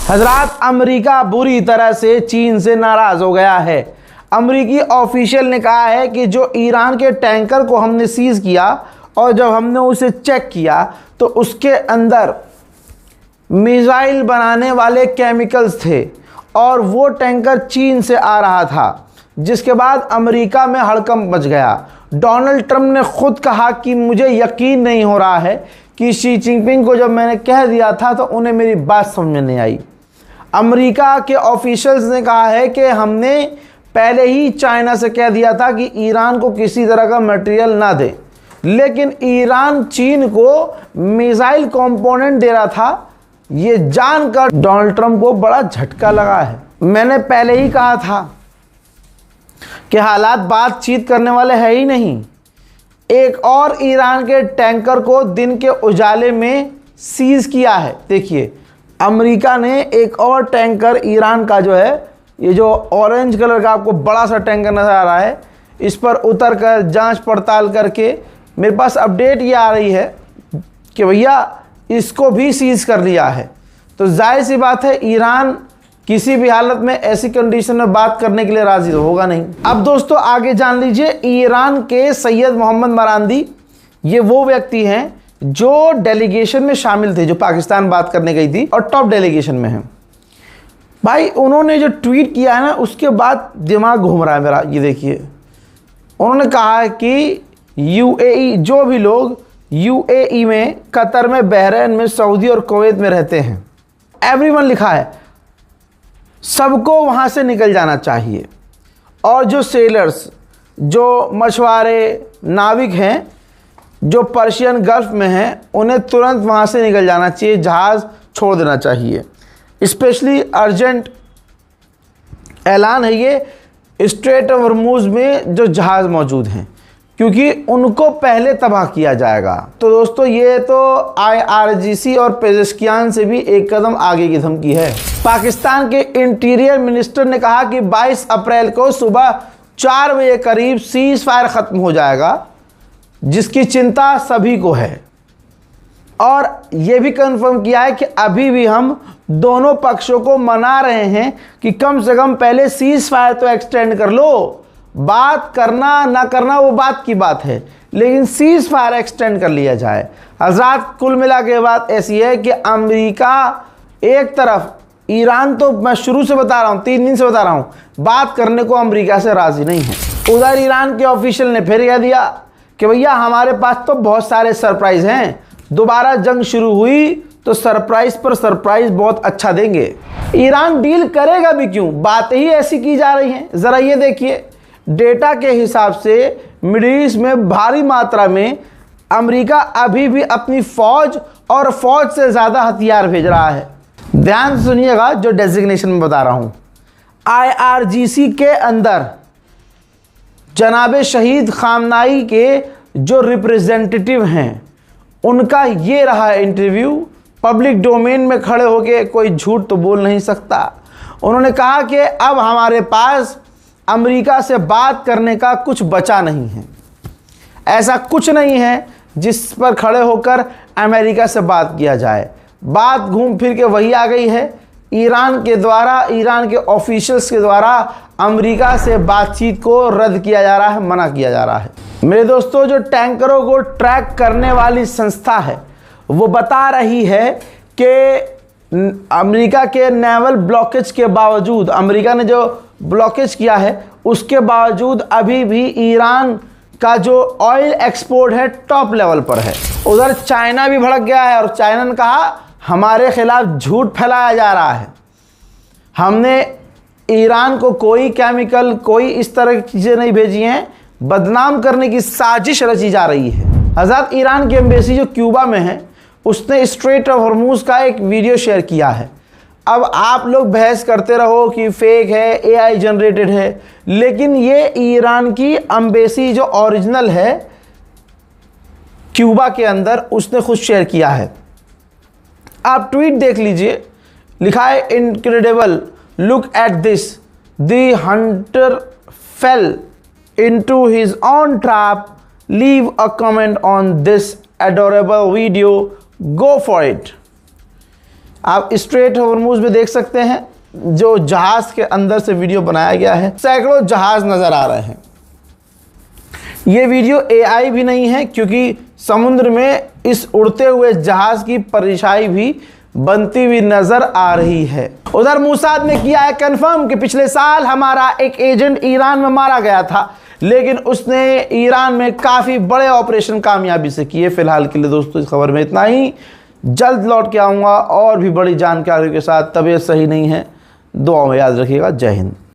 हजरात, अमेरिका बुरी तरह से चीन से नाराज हो गया है। अमेरिकी ऑफिशियल ने कहा है कि जो ईरान के टैंकर को हमने सीज किया और जब हमने उसे चेक किया तो उसके अंदर मिसाइल बनाने वाले केमिकल्स थे और वो टैंकर चीन से आ रहा था, जिसके बाद अमेरिका में हड़कंप मच गया। डोनाल्ड ट्रंप ने खुद कहा कि मुझे यकीन नहीं हो रहा है कि शी जिनपिंग को जब मैंने कह दिया था तो उन्हें मेरी बात समझ में नहीं आई। अमेरिका के ऑफिशियल्स ने कहा है कि हमने पहले ही चाइना से कह दिया था कि ईरान को किसी तरह का मटेरियल ना दे, लेकिन ईरान चीन को मिसाइल कंपोनेंट दे रहा था। ये जानकर डोनाल्ड ट्रंप को बड़ा झटका लगा है। मैंने पहले ही कहा था कि हालात बातचीत करने वाले है ही नहीं। एक और ईरान के टैंकर को दिन के उजाले में सीज किया है। देखिए, अमेरिका ने एक और टैंकर ईरान का जो है, ये जो ऑरेंज कलर का आपको बड़ा सा टैंकर नजर आ रहा है, इस पर उतर कर जांच पड़ताल करके मेरे पास अपडेट ये आ रही है कि भैया इसको भी सीज कर लिया है। तो जाहिर सी बात है ईरान किसी भी हालत में ऐसी कंडीशन में बात करने के लिए राजी तो होगा नहीं। अब दोस्तों आगे जान लीजिए, ईरान के सैयद मोहम्मद मरांदी, ये वो व्यक्ति हैं जो डेलीगेशन में शामिल थे, जो पाकिस्तान बात करने गई थी और टॉप डेलीगेशन में हैं। भाई उन्होंने जो ट्वीट किया है ना, उसके बाद दिमाग घूम रहा है मेरा। ये देखिए, उन्होंने कहा है कि यूएई, जो भी लोग यूएई में, कतर में, बहरीन में, सऊदी और कुवैत में रहते हैं, एवरीवन लिखा है, सबको वहाँ से निकल जाना चाहिए। और जो सेलर्स, जो मछुआरे, नाविक हैं जो पर्शियन गल्फ में हैं, उन्हें तुरंत वहाँ से निकल जाना चाहिए, जहाज़ छोड़ देना चाहिए। स्पेशली अर्जेंट ऐलान है ये स्ट्रेट ऑफ हॉर्मुज़ में जो जहाज़ मौजूद हैं, क्योंकि उनको पहले तबाह किया जाएगा। तो दोस्तों ये तो IRGC और पेजेशकियान से भी एक कदम आगे की धमकी है। पाकिस्तान के इंटीरियर मिनिस्टर ने कहा कि 22 अप्रैल को सुबह 4 बजे करीब सीज फायर ख़त्म हो जाएगा, जिसकी चिंता सभी को है। और ये भी कंफर्म किया है कि अभी भी हम दोनों पक्षों को मना रहे हैं कि कम से कम पहले सीज फायर तो एक्सटेंड कर लो। बात करना ना करना वो बात की बात है, लेकिन सीज फायर एक्सटेंड कर लिया जाए। हज़रात, कुल मिला के बात ऐसी है कि अमेरिका एक तरफ, ईरान तो मैं शुरू से बता रहा हूँ, 3 दिन से बता रहा हूँ, बात करने को अमेरिका से राज़ी नहीं है। उधर ईरान के ऑफिशियल ने फिर कह दिया कि भैया हमारे पास तो बहुत सारे सरप्राइज हैं, दोबारा जंग शुरू हुई तो सरप्राइज पर सरप्राइज बहुत अच्छा देंगे। ईरान डील करेगा भी क्यों, बातें ही ऐसी की जा रही हैं। ज़रा ये देखिए, डेटा के हिसाब से मिडिल ईस्ट में भारी मात्रा में अमेरिका अभी भी अपनी फौज और फौज से ज़्यादा हथियार भेज रहा है। ध्यान सुनिएगा जो डेजिग्नेशन में बता रहा हूँ। IRGC के अंदर जनाबे शहीद खामनाई के जो रिप्रेजेंटेटिव हैं, उनका ये रहा इंटरव्यू। पब्लिक डोमेन में खड़े होके कोई झूठ तो बोल नहीं सकता। उन्होंने कहा कि अब हमारे पास अमेरिका से बात करने का कुछ बचा नहीं है। ऐसा कुछ नहीं है जिस पर खड़े होकर अमेरिका से बात किया जाए। बात घूम फिर के वही आ गई है, ईरान के द्वारा, ईरान के ऑफिशियल्स के द्वारा अमेरिका से बातचीत को रद्द किया जा रहा है, मना किया जा रहा है। मेरे दोस्तों, जो टैंकरों को ट्रैक करने वाली संस्था है वो बता रही है कि अमेरिका के नेवल ब्लॉकेज के बावजूद, अमेरिका ने जो ब्लॉकेज किया है उसके बावजूद अभी भी ईरान का जो ऑयल एक्सपोर्ट है टॉप लेवल पर है। उधर चाइना भी भड़क गया है और चाइना ने कहा हमारे खिलाफ झूठ फैलाया जा रहा है, हमने ईरान को कोई केमिकल, कोई इस तरह की चीज़ें नहीं भेजी हैं, बदनाम करने की साजिश रची जा रही है। हज़रत, ईरान की एम्बेसी जो क्यूबा में है, उसने स्ट्रेट ऑफ हॉर्मुज़ का एक वीडियो शेयर किया है। अब आप लोग बहस करते रहो कि फेक है, AI जनरेटेड है, लेकिन ये ईरान की एम्बेसी जो ओरिजिनल है क्यूबा के अंदर, उसने खुद शेयर किया है। आप ट्वीट देख लीजिए, लिखा है incredible, look at this, the Hunter fail into his own trap, leave a comment on this adorable video, go for it. आप स्ट्रेट हॉर्मूज में देख सकते हैं, जो जहाज के अंदर से वीडियो बनाया गया है। सैकड़ों जहाज नजर आ रहे हैं। ये वीडियो AI भी नहीं है, क्योंकि समुद्र में इस उड़ते हुए जहाज की परछाई भी बनती हुई नजर आ रही है। उधर मोसाद ने किया है कंफर्म कि पिछले साल हमारा एक एजेंट ईरान में मारा गया था, लेकिन उसने ईरान में काफी बड़े ऑपरेशन कामयाबी से किए। फिलहाल के लिए दोस्तों इस खबर में इतना ही। जल्द लौट के आऊंगा और भी बड़ी जानकारी के साथ। तबीयत सही नहीं है, दुआ में याद रखिएगा। जय हिंद।